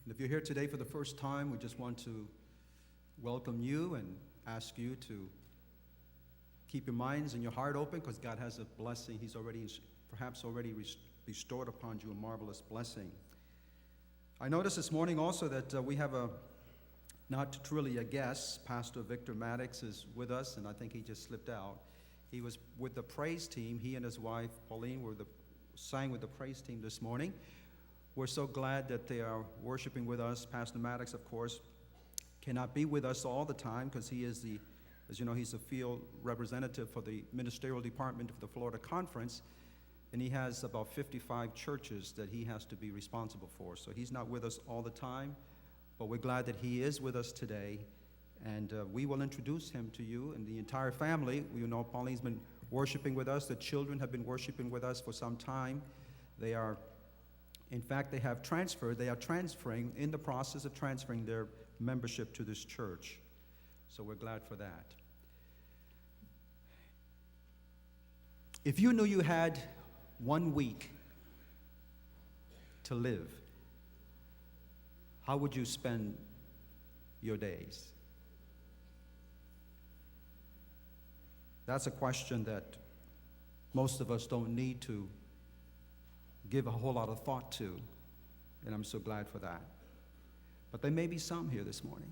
And if you're here today for the first time, we just want to welcome you and ask you to keep your minds and your heart open, because God has a blessing. He's perhaps already bestowed upon you a marvelous blessing. I noticed this morning also that we have not truly a guest. Pastor Victor Maddox is with us, and I think he just slipped out. He was with the praise team. He and his wife, Pauline, sang with the praise team this morning. We're so glad that they are worshiping with us. Pastor Maddox, of course, cannot be with us all the time because he is as you know, he's a field representative for the ministerial department of the Florida Conference, and he has about 55 churches that he has to be responsible for. So he's not with us all the time, but we're glad that he is with us today, and we will introduce him to you and the entire family. You know, Pauline's been worshiping with us. The children have been worshiping with us for some time. In fact, they have transferred. They are transferring, in the process of transferring their membership to this church. So we're glad for that. If you knew you had 1 week to live, how would you spend your days? That's a question that most of us don't need to give a whole lot of thought to, and I'm so glad for that. But there may be some here this morning.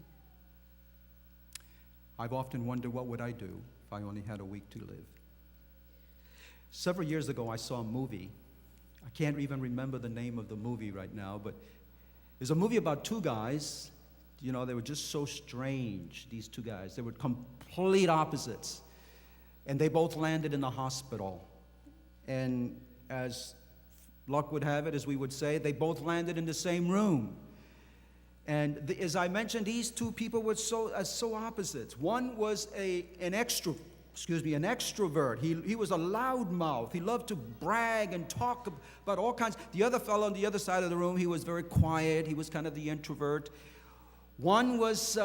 I've often wondered, what would I do if I only had a week to live? Several years ago, I saw a movie. I can't even remember the name of the movie right now, but it's a movie about two guys. You know, they were just so strange, these two guys. They were complete opposites. And they both landed in the hospital. And as luck would have it, as we would say, they both landed in the same room. And as I mentioned, these two people were so opposites. One was an extrovert. He was a loudmouth. He loved to brag and talk about all kinds. The other fellow on the other side of the room, he was very quiet. He was kind of the introvert. One was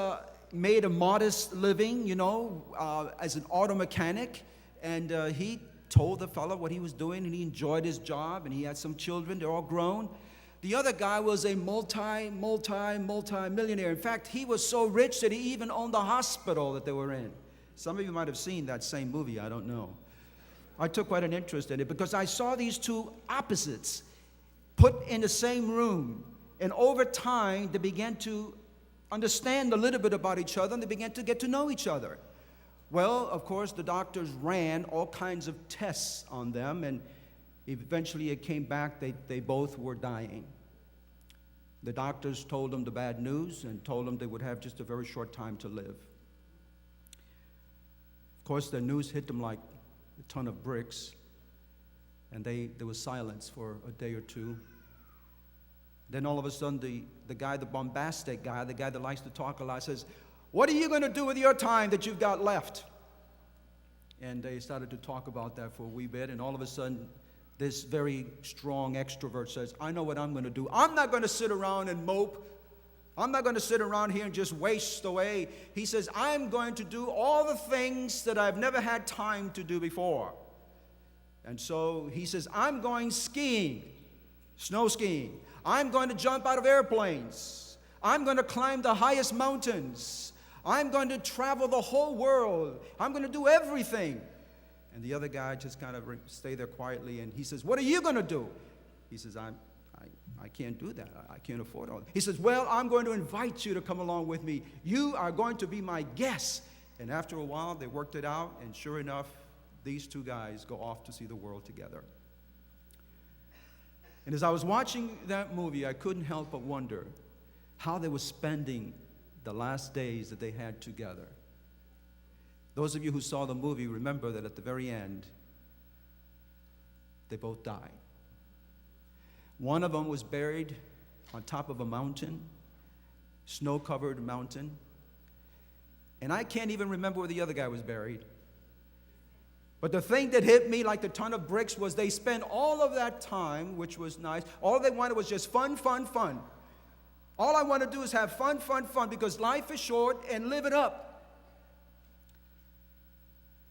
made a modest living, as an auto mechanic, and he told the fellow what he was doing, and he enjoyed his job, and he had some children. They're all grown. The other guy was a multi-millionaire. In fact, he was so rich that he even owned the hospital that they were in. Some of you might have seen that same movie, I don't know. I took quite an interest in it because I saw these two opposites put in the same room, and over time, they began to understand a little bit about each other, and they began to get to know each other. Well, of course, the doctors ran all kinds of tests on them, and eventually it came back they both were dying. The doctors told them the bad news and told them they would have just a very short time to live. Of course, the news hit them like a ton of bricks, and there was silence for a day or two. Then all of a sudden, the guy, the bombastic guy, the guy that likes to talk a lot, says, "What are you going to do with your time that you've got left?" And they started to talk about that for a wee bit, and all of a sudden, this very strong extrovert says, "I know what I'm going to do. I'm not going to sit around and mope. I'm not going to sit around here and just waste away." He says, "I'm going to do all the things that I've never had time to do before." And so he says, "I'm going skiing, snow skiing. I'm going to jump out of airplanes. I'm going to climb the highest mountains. I'm going to travel the whole world. I'm going to do everything." And the other guy just kind of stayed there quietly, and he says, "What are you going to do?" He says, I can't do that. I can't afford all that. He says, "Well, I'm going to invite you to come along with me. You are going to be my guest." And after a while, they worked it out, and sure enough, these two guys go off to see the world together. And as I was watching that movie, I couldn't help but wonder how they were spending the last days that they had together. Those of you who saw the movie remember that at the very end, they both died. One of them was buried on top of a mountain, snow-covered mountain. And I can't even remember where the other guy was buried. But the thing that hit me like a ton of bricks was they spent all of that time, which was nice. All they wanted was just fun, fun, fun. All I want to do is have fun, fun, fun, because life is short, and live it up.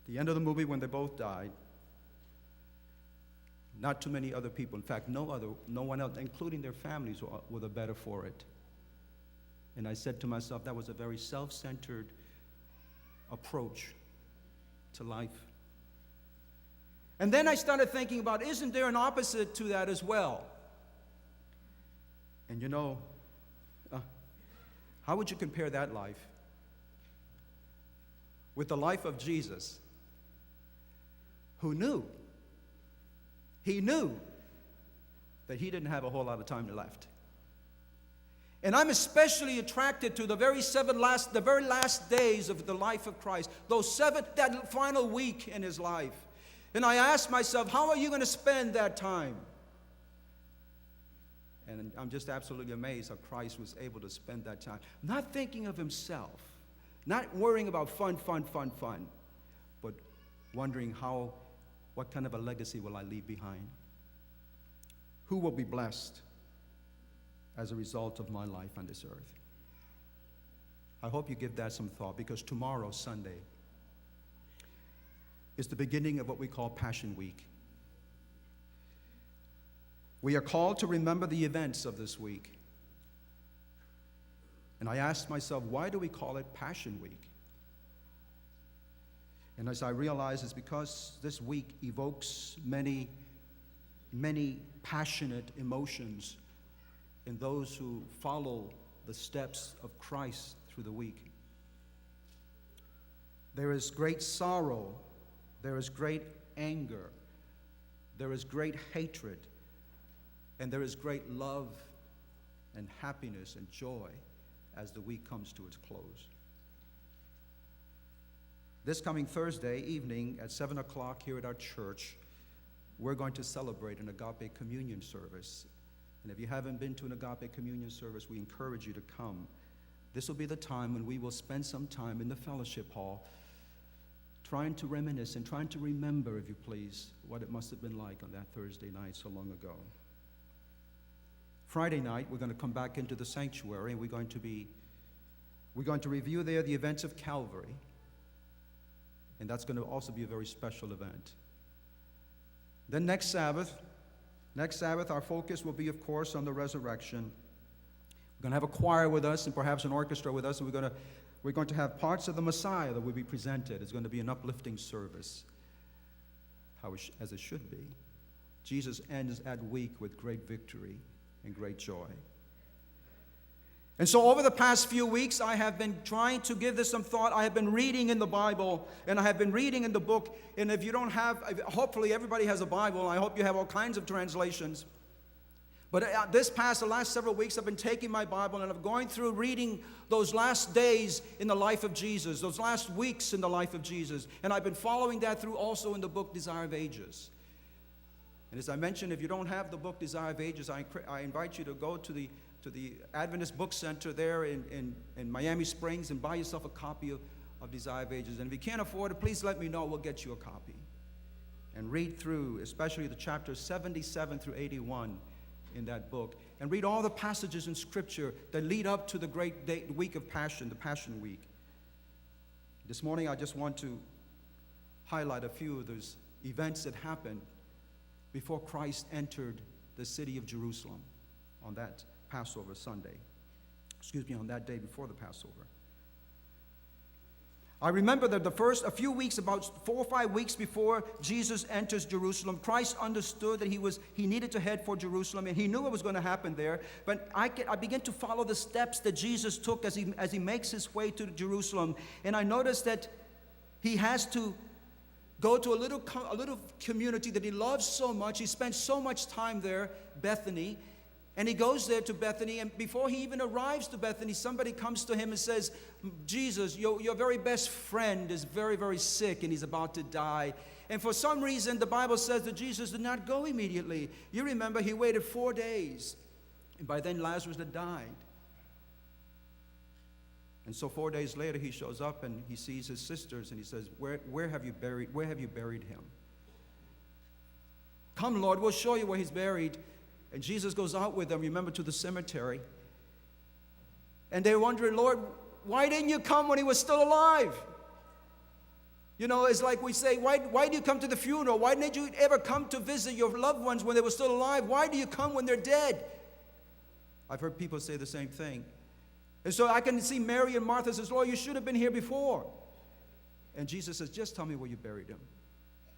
The end of the movie, when they both died, not too many other people, in fact, no one else, including their families, were the better for it. And I said to myself, that was a very self-centered approach to life. And then I started thinking about, isn't there an opposite to that as well? And how would you compare that life with the life of Jesus, who knew, he knew that he didn't have a whole lot of time left. And I'm especially attracted to the very last days of the life of Christ, that final week in his life. And I asked myself, how are you going to spend that time? And I'm just absolutely amazed how Christ was able to spend that time. Not thinking of himself, not worrying about fun, but wondering what kind of a legacy will I leave behind? Who will be blessed as a result of my life on this earth? I hope you give that some thought, because tomorrow, Sunday, is the beginning of what we call Passion Week. We are called to remember the events of this week. And I asked myself, why do we call it Passion Week? And as I realized, it's because this week evokes many, many passionate emotions in those who follow the steps of Christ through the week. There is great sorrow, there is great anger, there is great hatred, and there is great love and happiness and joy as the week comes to its close. This coming Thursday evening at 7 o'clock here at our church, we're going to celebrate an agape communion service. And if you haven't been to an agape communion service, we encourage you to come. This will be the time when we will spend some time in the fellowship hall trying to reminisce and trying to remember, if you please, what it must have been like on that Thursday night so long ago. Friday night, we're going to come back into the sanctuary, and we're going to review there the events of Calvary. And that's going to also be a very special event. Then next Sabbath, our focus will be, of course, on the resurrection. We're going to have a choir with us and perhaps an orchestra with us, and we're going to have parts of the Messiah that will be presented. It's going to be an uplifting service, as it should be. Jesus ends that week with great victory and great joy. And so over the past few weeks, I have been trying to give this some thought. I have been reading in the Bible, and I have been reading in the book. And if you don't have, hopefully everybody has a Bible. I hope you have all kinds of translations. But the last several weeks, I've been taking my Bible and I'm going through reading those last days in the life of Jesus, those last weeks in the life of Jesus. And I've been following that through also in the book Desire of Ages. And as I mentioned, if you don't have the book Desire of Ages, I invite you to go to the Adventist Book Center there in Miami Springs and buy yourself a copy of Desire of Ages. And if you can't afford it, please let me know. We'll get you a copy. And read through, especially the chapters 77 through 81 in that book. And read all the passages in Scripture that lead up to the great week of Passion, the Passion Week. This morning, I just want to highlight a few of those events that happened before Christ entered the city of Jerusalem on that Passover Sunday. On that day before the Passover. I remember that a few weeks, about 4 or 5 weeks before Jesus enters Jerusalem, Christ understood that he needed to head for Jerusalem, and he knew what was going to happen there. But I began to follow the steps that Jesus took as he makes his way to Jerusalem, and I noticed that he has to go to a little community that he loves so much. He spent so much time there, Bethany. And he goes there to Bethany, and before he even arrives to Bethany, somebody comes to him and says, Jesus, your very best friend is very, very sick, and he's about to die. And for some reason, the Bible says that Jesus did not go immediately. You remember, he waited 4 days, and by then Lazarus had died. And so 4 days later, he shows up, and he sees his sisters, and he says, where have you buried him? Come, Lord, we'll show you where he's buried. And Jesus goes out with them, remember, to the cemetery. And they're wondering, Lord, why didn't you come when he was still alive? You know, it's like we say, why do you come to the funeral? Why didn't you ever come to visit your loved ones when they were still alive? Why do you come when they're dead? I've heard people say the same thing. And so I can see Mary and Martha says, Lord, you should have been here before. And Jesus says, just tell me where you buried him.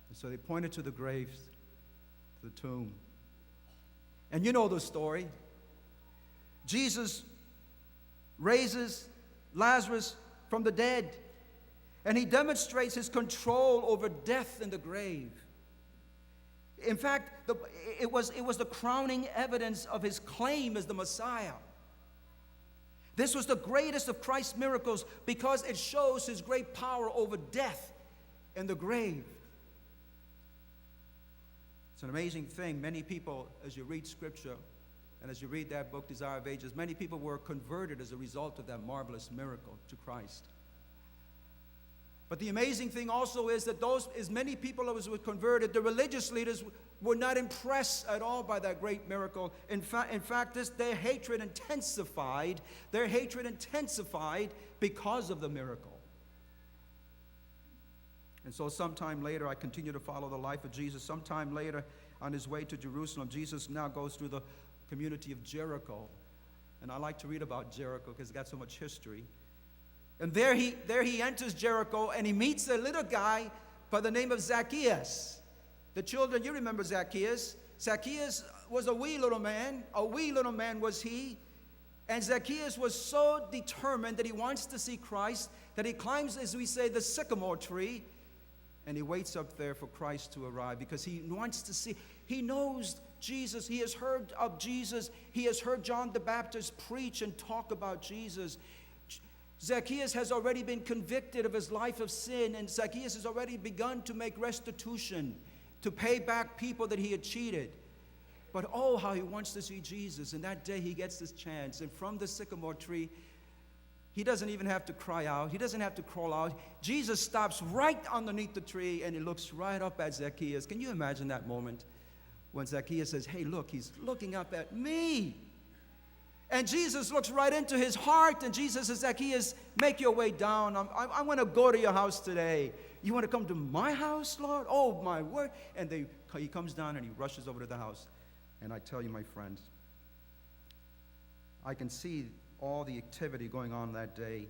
And so they pointed to the graves, to the tomb. And you know the story. Jesus raises Lazarus from the dead. And he demonstrates his control over death and the grave. In fact, it was the crowning evidence of his claim as the Messiah. This was the greatest of Christ's miracles because it shows his great power over death and the grave. It's an amazing thing. Many people, as you read Scripture, and as you read that book, Desire of Ages, many people were converted as a result of that marvelous miracle to Christ. But the amazing thing also is that as many people as were converted, the religious leaders were not impressed at all by that great miracle. In fact, their hatred intensified. Their hatred intensified because of the miracle. And so sometime later, I continue to follow the life of Jesus. Sometime later, on his way to Jerusalem, Jesus now goes through the community of Jericho. And I like to read about Jericho because it's got so much history. And there he enters Jericho, and he meets a little guy by the name of Zacchaeus. The children, you remember Zacchaeus. Zacchaeus was a wee little man was he. And Zacchaeus was so determined that he wants to see Christ that he climbs, as we say, the sycamore tree, and he waits up there for Christ to arrive because he wants to see. He knows Jesus. He has heard of Jesus. He has heard John the Baptist preach and talk about Jesus. Zacchaeus has already been convicted of his life of sin, and Zacchaeus has already begun to make restitution, to pay back people that he had cheated. But oh, how he wants to see Jesus. And that day he gets this chance. And from the sycamore tree, he doesn't even have to cry out. He doesn't have to crawl out. Jesus stops right underneath the tree, and he looks right up at Zacchaeus. Can you imagine that moment when Zacchaeus says, hey, look, he's looking up at me. And Jesus looks right into his heart, and Jesus says, Zacchaeus, make your way down. I want to go to your house today. You want to come to my house, Lord? Oh, my word. And he comes down, and he rushes over to the house. And I tell you, my friends, I can see all the activity going on that day.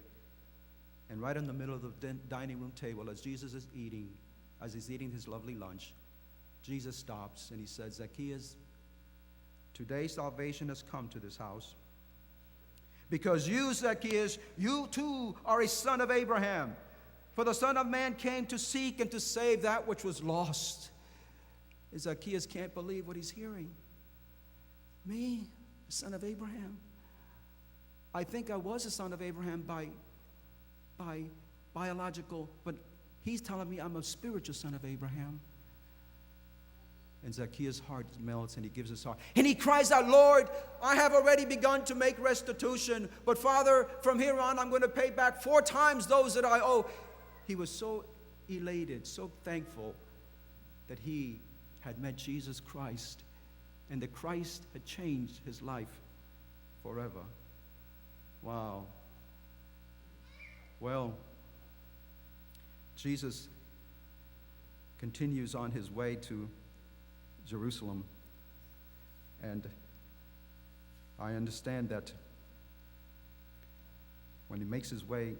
And right in the middle of the dining room table, as Jesus is eating, as he's eating his lovely lunch, Jesus stops, and he says, Zacchaeus, today salvation has come to this house. Because you, Zacchaeus, you too are a son of Abraham. For the Son of Man came to seek and to save that which was lost. And Zacchaeus can't believe what he's hearing. Me, the son of Abraham. I think I was a son of Abraham by biological, but he's telling me I'm a spiritual son of Abraham. And Zacchaeus' heart melts, and he gives his heart. And he cries out, Lord, I have already begun to make restitution. But Father, from here on, I'm going to pay back 4 times those that I owe. He was so elated, so thankful that he had met Jesus Christ, and that Christ had changed his life forever. Wow. Well, Jesus continues on his way to Jerusalem, and I understand that when he makes his way,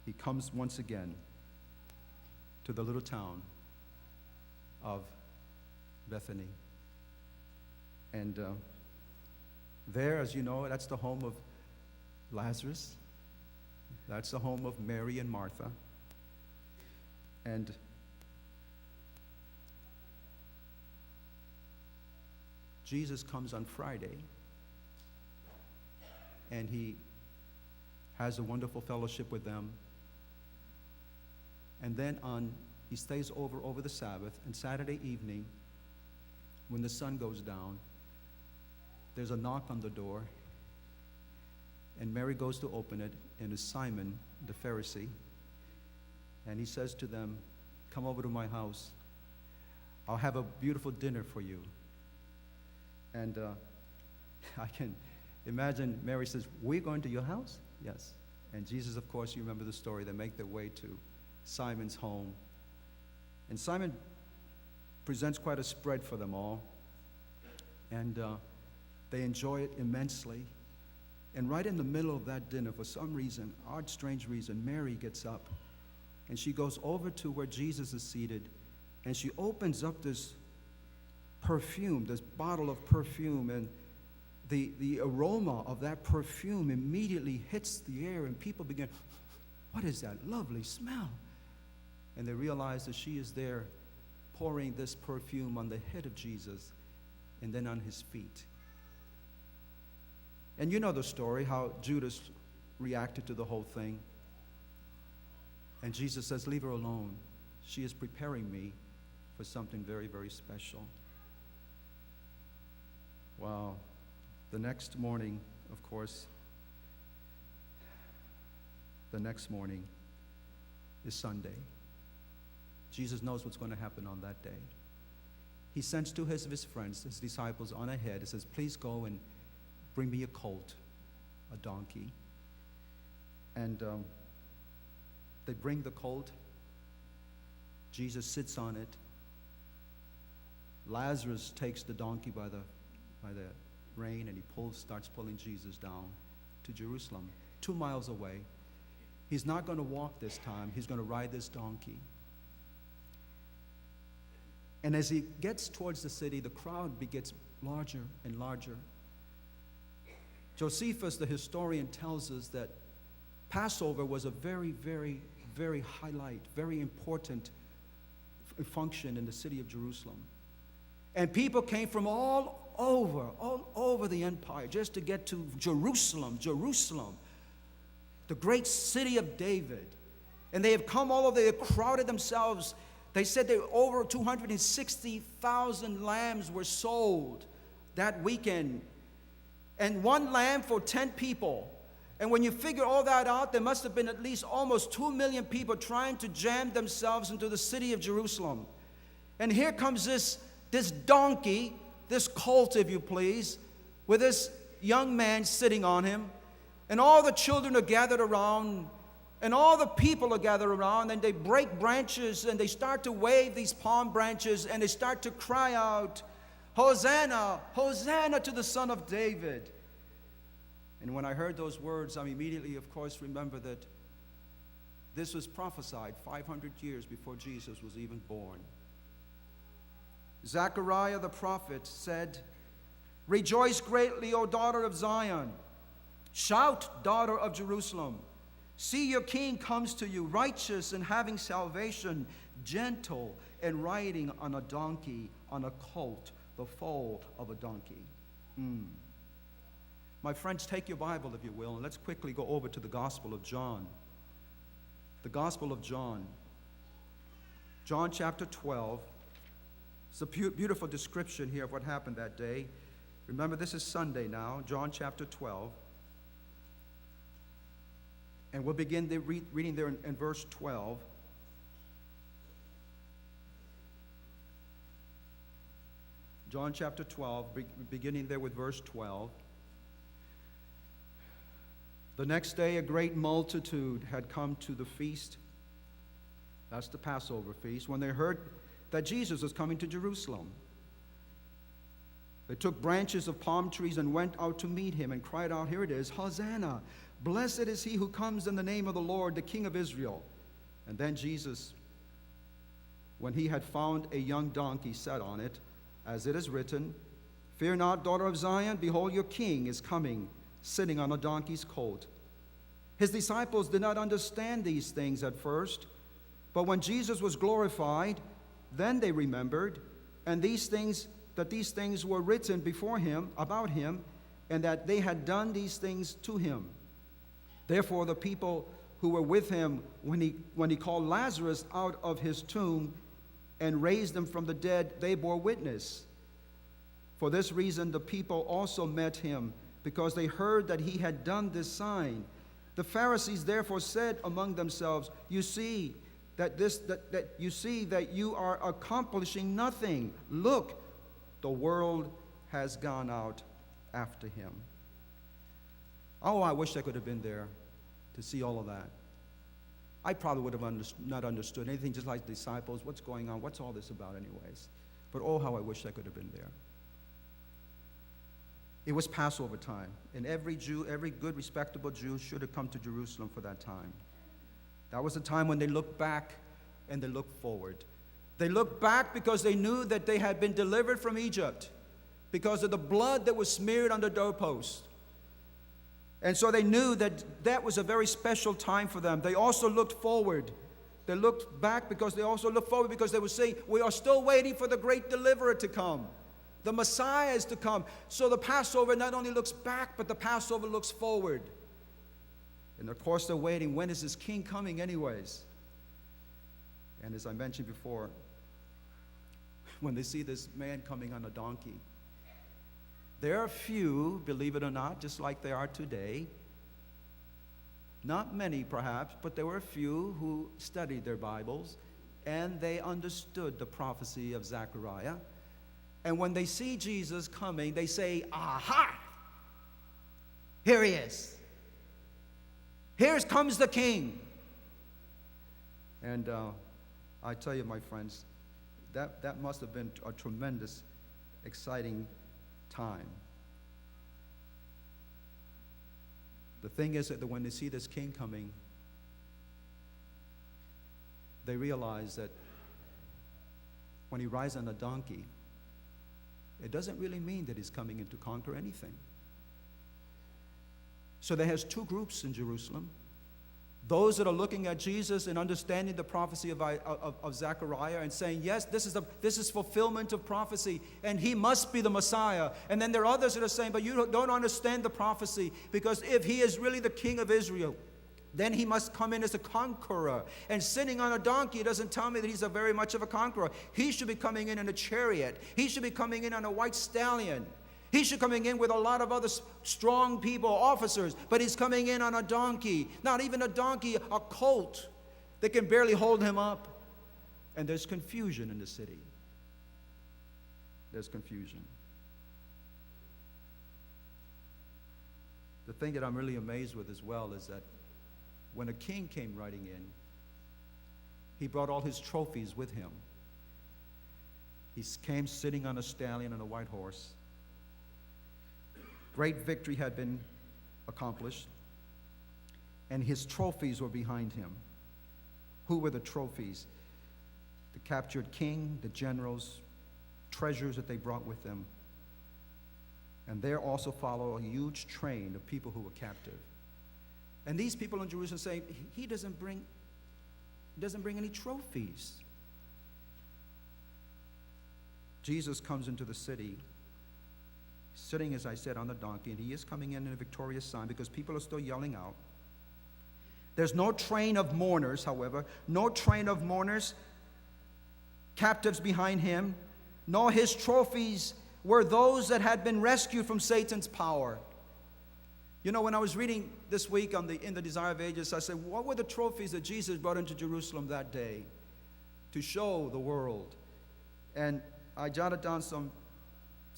he comes once again to the little town of Bethany. And there, as you know, that's the home of Lazarus. That's the home of Mary and Martha. And Jesus comes on Friday, and he has a wonderful fellowship with them. And then he stays over the Sabbath, and Saturday evening, when the sun goes down, there's a knock on the door, and Mary goes to open it, and it's Simon, the Pharisee, and he says to them, come over to my house. I'll have a beautiful dinner for you. And I can imagine Mary says, we're going to your house? Yes. And Jesus, of course, you remember the story, they make their way to Simon's home. And Simon presents quite a spread for them all. And they enjoy it immensely. And right in the middle of that dinner, for some reason, odd, strange reason, Mary gets up and she goes over to where Jesus is seated, and she opens up this perfume, this bottle of perfume, and the aroma of that perfume immediately hits the air, and people begin, what is that lovely smell? And they realize that she is there pouring this perfume on the head of Jesus and then on his feet. And you know the story, how Judas reacted to the whole thing. And Jesus says, leave her alone. She is preparing me for something very, very special. Wow. The next morning, of course, the next morning is Sunday. Jesus knows what's going to happen on that day. He sends two of his friends, his disciples, on ahead. He says, please go and bring me a colt, a donkey. And they bring the colt. Jesus sits on it. Lazarus takes the donkey by the rein, and he starts pulling Jesus down to Jerusalem, 2 miles away. He's not going to walk this time. He's going to ride this donkey. And as he gets towards the city, the crowd gets larger and larger. Josephus, the historian, tells us that Passover was a very, very, very highlight, very important function in the city of Jerusalem. And people came from all over the empire just to get to Jerusalem, the great city of David. And they have come all over, they have crowded themselves. They said that over 260,000 lambs were sold that weekend. And one lamb for 10 people. And when you figure all that out, there must have been at least almost 2 million people trying to jam themselves into the city of Jerusalem. And here comes this donkey, this colt, if you please, with this young man sitting on him. And all the children are gathered around, and all the people are gathered around, and they break branches, and they start to wave these palm branches, and they start to cry out, Hosanna, Hosanna to the Son of David. And when I heard those words, I immediately, of course, remember that this was prophesied 500 years before Jesus was even born. Zechariah the prophet said, rejoice greatly, O daughter of Zion. Shout, daughter of Jerusalem. See, your king comes to you, righteous and having salvation, gentle and riding on a donkey, on a colt, the foal of a donkey. My friends, take your Bible, if you will, and let's quickly go over to the Gospel of John. The Gospel of John. John chapter 12. It's a beautiful description here of what happened that day. Remember, this is Sunday now, John chapter 12. And we'll begin reading there in verse 12. John chapter 12, beginning there with verse 12. The next day, a great multitude had come to the feast. That's the Passover feast. When they heard that Jesus was coming to Jerusalem, they took branches of palm trees and went out to meet him and cried out, here it is, Hosanna! Blessed is he who comes in the name of the Lord, the King of Israel. And then Jesus, when he had found a young donkey, sat on it, as it is written, fear not, daughter of Zion, behold, your king is coming, sitting on a donkey's colt. His disciples did not understand these things at first, but when Jesus was glorified, then they remembered, and these things were written before him, about him, and that they had done these things to him. Therefore the people who were with him when he called Lazarus out of his tomb and raised him from the dead, they bore witness. For this reason the people also met him, because they heard that he had done this sign. The Pharisees therefore said among themselves, you see that you are accomplishing nothing. Look, the world has gone out after him. Oh, I wish I could have been there to see all of that. I probably would have not understood anything, just like the disciples. What's going on? What's all this about anyways? But oh, how I wish I could have been there. It was Passover time, and every Jew, every good, respectable Jew should have come to Jerusalem for that time. That was the time when they looked back and they looked forward. They looked back because they knew that they had been delivered from Egypt because of the blood that was smeared on the doorpost. And so they knew that that was a very special time for them. They also looked forward. They looked back because they also looked forward because they would say, we are still waiting for the great deliverer to come. The Messiah is to come. So the Passover not only looks back, but the Passover looks forward. And of course they're waiting, when is this king coming anyways? And as I mentioned before, when they see this man coming on a donkey, there are few, believe it or not, just like there are today, not many perhaps, but there were a few who studied their Bibles and they understood the prophecy of Zechariah. And when they see Jesus coming, they say, aha, here he is. Here comes the king. And I tell you, my friends, that must have been a tremendous, exciting time. The thing is that when they see this king coming, they realize that when he rides on a donkey, it doesn't really mean that he's coming in to conquer anything. So there has two groups in Jerusalem. Those that are looking at Jesus and understanding the prophecy of Zechariah and saying, yes, this is fulfillment of prophecy, and he must be the Messiah. And then there are others that are saying, but you don't understand the prophecy, because if he is really the king of Israel, then he must come in as a conqueror. And sitting on a donkey doesn't tell me that he's very much of a conqueror. He should be coming in a chariot. He should be coming in on a white stallion. He should be coming in with a lot of other strong people, officers, but he's coming in on a donkey. Not even a donkey, a colt. They can barely hold him up. And there's confusion in the city. There's confusion. The thing that I'm really amazed with as well is that when a king came riding in, he brought all his trophies with him. He came sitting on a stallion and a white horse. Great victory had been accomplished, and his trophies were behind him. Who were the trophies? The captured king, the generals, treasures that they brought with them. And there also followed a huge train of people who were captive. And these people in Jerusalem say, he doesn't bring any trophies. Jesus comes into the city, sitting, as I said, on the donkey, and he is coming in a victorious sign because people are still yelling out. There's no train of mourners, however, no train of mourners, captives behind him, nor his trophies were those that had been rescued from Satan's power. You know, when I was reading this week in the Desire of Ages, I said, what were the trophies that Jesus brought into Jerusalem that day to show the world? And I jotted down some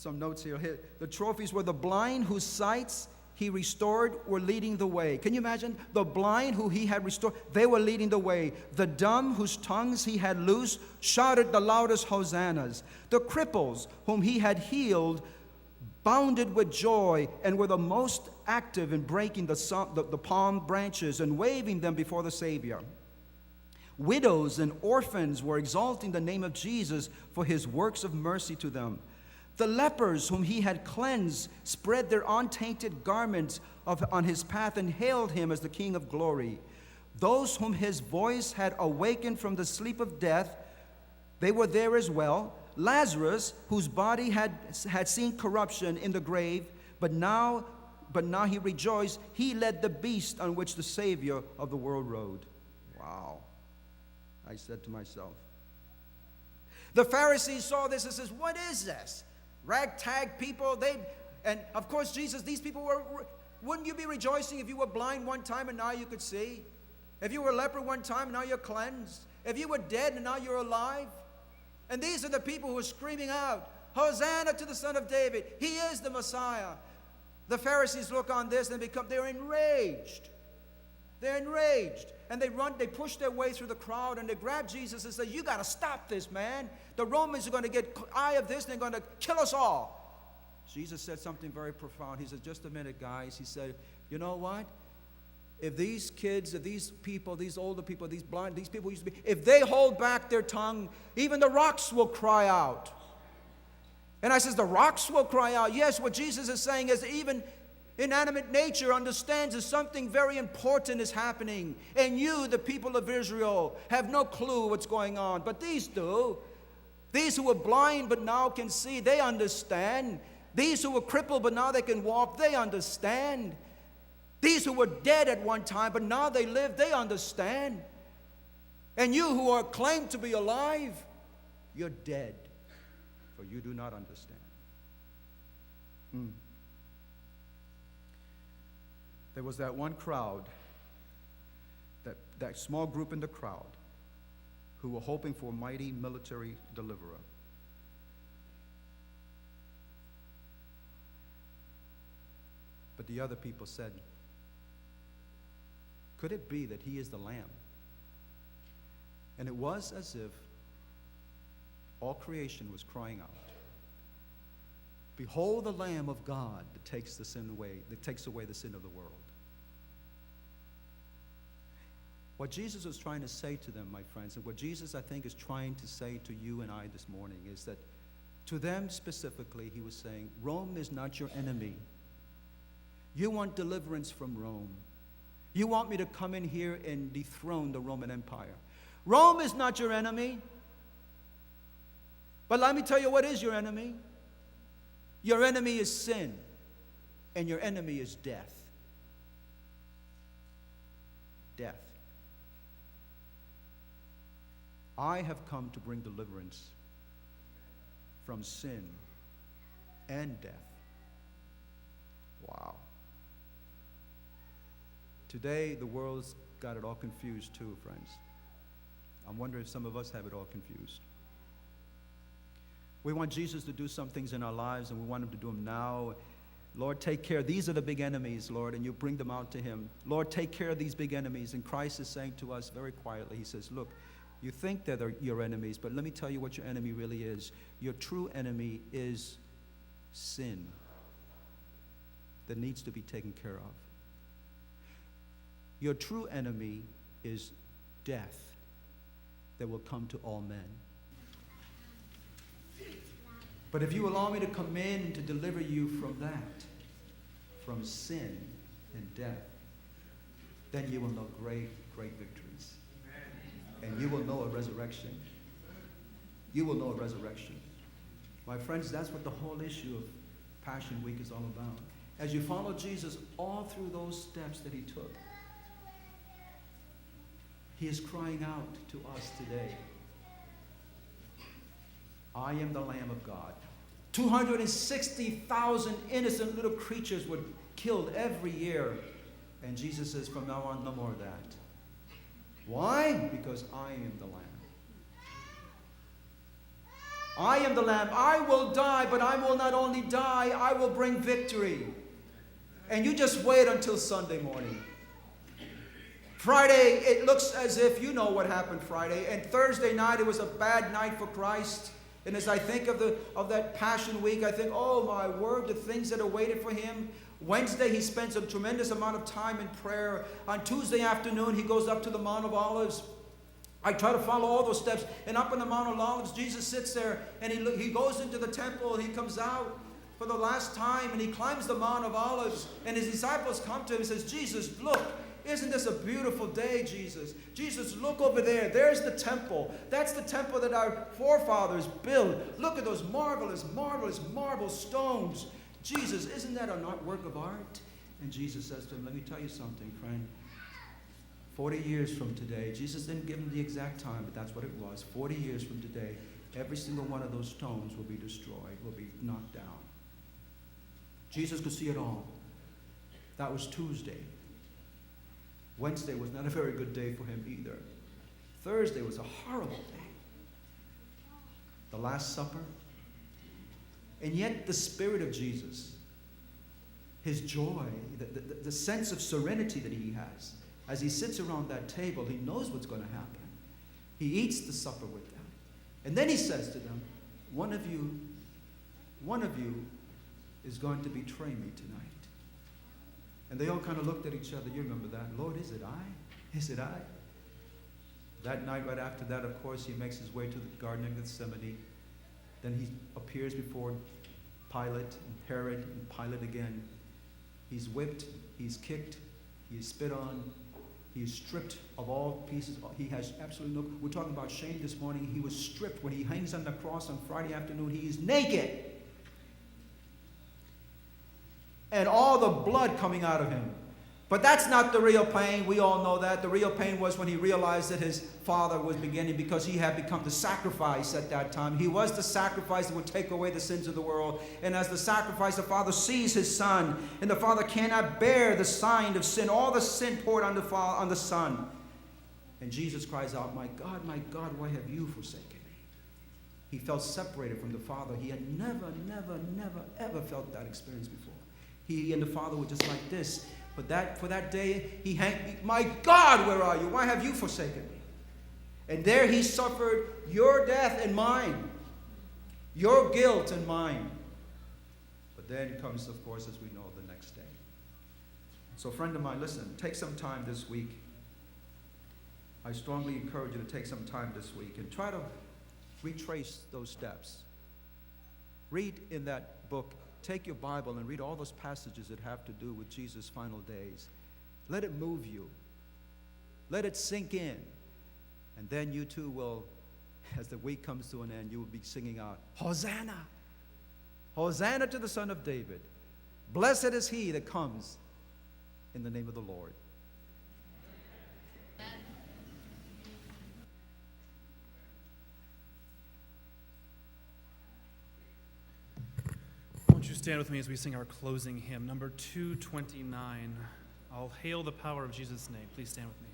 notes here. The trophies were the blind whose sights he restored were leading the way. Can you imagine? The blind who he had restored, they were leading the way. The dumb whose tongues he had loosed shouted the loudest hosannas. The cripples whom he had healed bounded with joy and were the most active in breaking the palm branches and waving them before the Savior. Widows and orphans were exalting the name of Jesus for his works of mercy to them. The lepers whom he had cleansed spread their untainted garments on his path and hailed him as the King of glory. Those whom his voice had awakened from the sleep of death, they were there as well. Lazarus, whose body had seen corruption in the grave, but now he rejoiced. He led the beast on which the Savior of the world rode. Wow. I said to myself. The Pharisees saw this and says, what is this? Ragtag people, and of course Jesus, these people wouldn't you be rejoicing if you were blind one time and now you could see? If you were a leper one time and now you're cleansed? If you were dead and now you're alive? And these are the people who are screaming out, Hosanna to the Son of David. He is the Messiah. The Pharisees look on this and they're enraged. They're enraged. And they push their way through the crowd and they grab Jesus and say, you got to stop this, man. The Romans are going to get eye of this and they're going to kill us all. Jesus said something very profound. He said, just a minute, guys. He said, you know what? If these kids, if these people, these older people, these blind, these people used to be, if they hold back their tongue, even the rocks will cry out. And I says, the rocks will cry out. Yes, what Jesus is saying is even inanimate nature understands that something very important is happening. And you, the people of Israel, have no clue what's going on. But these do. These who were blind but now can see, they understand. These who were crippled but now they can walk, they understand. These who were dead at one time but now they live, they understand. And you who are claimed to be alive, you're dead, for you do not understand. There was that one crowd, that small group in the crowd, who were hoping for a mighty military deliverer. But the other people said, could it be that he is the Lamb? And it was as if all creation was crying out, behold the Lamb of God that takes the sin away, that takes away the sin of the world. What Jesus was trying to say to them, my friends, and what Jesus, I think, is trying to say to you and I this morning is that to them specifically, he was saying, Rome is not your enemy. You want deliverance from Rome. You want me to come in here and dethrone the Roman Empire. Rome is not your enemy. But let me tell you what is your enemy. Your enemy is sin, and your enemy is death. Death. I have come to bring deliverance from sin and death. Wow. Today, the world's got it all confused too, friends. I'm wondering if some of us have it all confused. We want Jesus to do some things in our lives, and we want him to do them now. Lord, take care. These are the big enemies, Lord, and you bring them out to him. Lord, take care of these big enemies. And Christ is saying to us very quietly, he says, look, you think that they're your enemies, but let me tell you what your enemy really is. Your true enemy is sin that needs to be taken care of. Your true enemy is death that will come to all men. But if you allow me to come in to deliver you from that, from sin and death, then you will know great, great victories. And you will know a resurrection. You will know a resurrection. My friends, that's what the whole issue of Passion Week is all about. As you follow Jesus all through those steps that he took, he is crying out to us today. I am the Lamb of God. 260,000 innocent little creatures were killed every year. And Jesus says, from now on, no more of that. Why? Because I am the Lamb. I am the Lamb. I will die, but I will not only die, I will bring victory. And you just wait until Sunday morning. Friday, it looks as if you know what happened Friday. And Thursday night, it was a bad night for Christ. And as I think of that Passion Week, I think, oh my word, the things that are waited for him. Wednesday, he spends a tremendous amount of time in prayer. On Tuesday afternoon, he goes up to the Mount of Olives. I try to follow all those steps. And up in the Mount of Olives, Jesus sits there, and he goes into the temple, and he comes out for the last time, and he climbs the Mount of Olives. And his disciples come to him and says, Jesus, look. Isn't this a beautiful day, Jesus? Jesus, look over there. There's the temple. That's the temple that our forefathers built. Look at those marvelous, marvelous marble stones. Jesus, isn't that an work of art? And Jesus says to him, let me tell you something, friend. 40 years from today, Jesus didn't give him the exact time, but that's what it was. 40 years from today, every single one of those stones will be destroyed, will be knocked down. Jesus could see it all. That was Tuesday. Wednesday was not a very good day for him either. Thursday was a horrible day. The Last Supper. And yet the Spirit of Jesus, his joy, the sense of serenity that he has, as he sits around that table, he knows what's going to happen. He eats the supper with them. And then he says to them, one of you is going to betray me tonight. And they all kind of looked at each other. You remember that. Lord, is it I? Is it I? That night, right after that, of course, he makes his way to the Garden of Gethsemane. Then he appears before Pilate and Herod and Pilate again. He's whipped, he's kicked, he is spit on, he is stripped of all pieces. He has absolutely no... We're talking about shame this morning. He was stripped when he hangs on the cross on Friday afternoon. He is naked. And all the blood coming out of him. But that's not the real pain. We all know that. The real pain was when he realized that his father was beginning, because he had become the sacrifice at that time. He was the sacrifice that would take away the sins of the world. And as the sacrifice, the father sees his son, and the father cannot bear the sign of sin, all the sin poured on the son. And Jesus cries out, my God, why have you forsaken me? He felt separated from the father. He had never, ever felt that experience before. He and the father were just like this. But for that day, my God, where are you? Why have you forsaken me? And there he suffered your death and mine, your guilt and mine. But then comes, of course, as we know, the next day. So friend of mine, listen, take some time this week. I strongly encourage you to take some time this week and try to retrace those steps. Read in that book. Take your Bible and read all those passages that have to do with Jesus' final days. Let it move you. Let it sink in. And then you too will, as the week comes to an end, you will be singing out, Hosanna! Hosanna to the Son of David. Blessed is he that comes in the name of the Lord. Won't you stand with me as we sing our closing hymn, number 229, I'll Hail the Power of Jesus' Name. Please stand with me.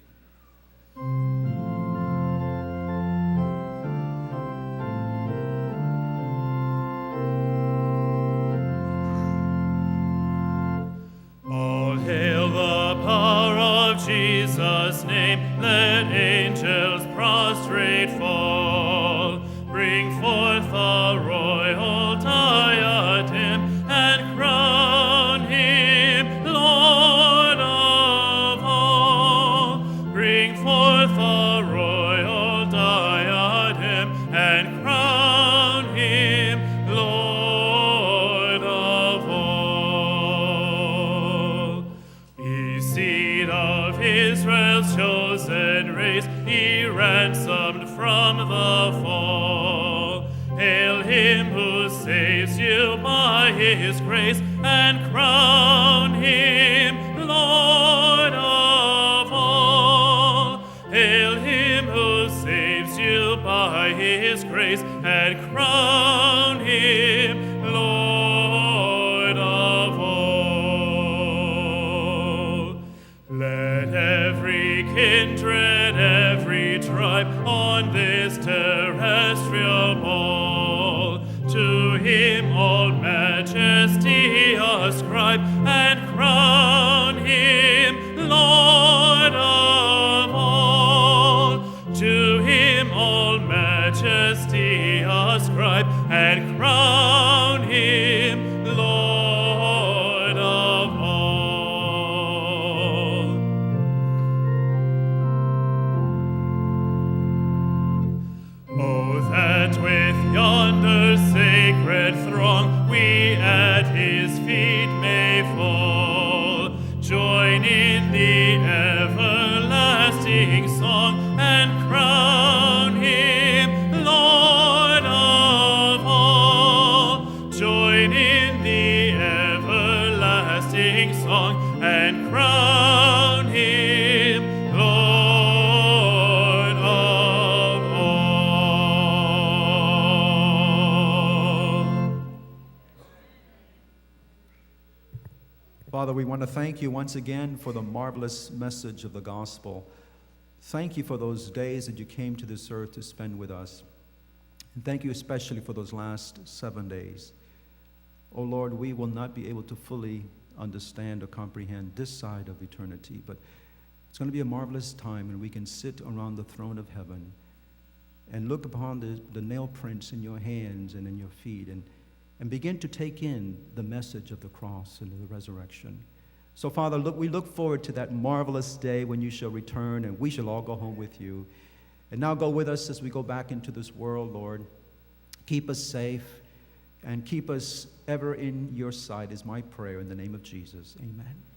All hail the power of Jesus' name, let angels prostrate fall, bring forth a royal diadem, and crown him Lord of all. Bring forth a royal diadem, and crown him Lord of all. Ye seed of Israel's chosen race, he ransomed from the fall. Hail him who saves you by his grace, and crown him Lord of all. Hail him who saves you by his grace, and crown him Lord of all. Let every kindred, every tribe on this terrestrial ball to him all majesty ascribe, and crown him Lord of all. To him all majesty ascribe, and crown him Lord of all. Oh, that with yonder sacred throng we at his feet may fall, join in the everlasting song, and crown him Lord of all. Join in the everlasting song, and crown him Lord of all. Father, we want to thank you once again for the marvelous message of the gospel. Thank you for those days that you came to this earth to spend with us. And thank you especially for those last 7 days. Oh Lord, we will not be able to fully understand or comprehend this side of eternity, but it's going to be a marvelous time when we can sit around the throne of heaven and look upon the nail prints in your hands and in your feet, and begin to take in the message of the cross and the resurrection. So, Father, we look forward to that marvelous day when you shall return and we shall all go home with you. And now go with us as we go back into this world, Lord. Keep us safe and keep us ever in your sight is my prayer in the name of Jesus. Amen.